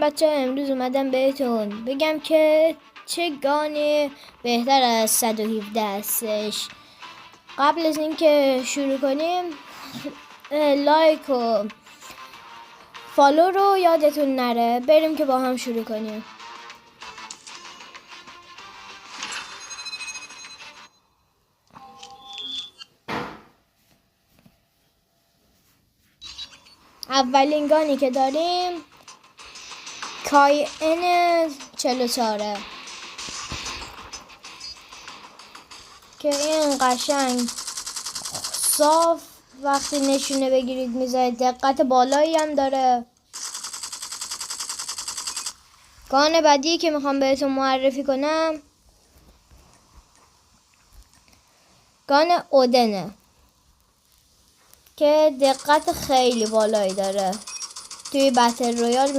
بچه امروز اومدم بهتون بگم که چه گانی بهتر از 117 هستش. قبل از اینکه شروع کنیم لایک و فالو رو یادتون نره. بریم که با هم شروع کنیم. اولین گانی که داریم KN 44 که این قشنگ صاف وقتی نشونه بگیرید میذاره، دقت بالایی هم داره. گان بعدی که میخوام بهتون معرفی کنم گان اودنه که دقت خیلی بالایی داره. توی بتل رویال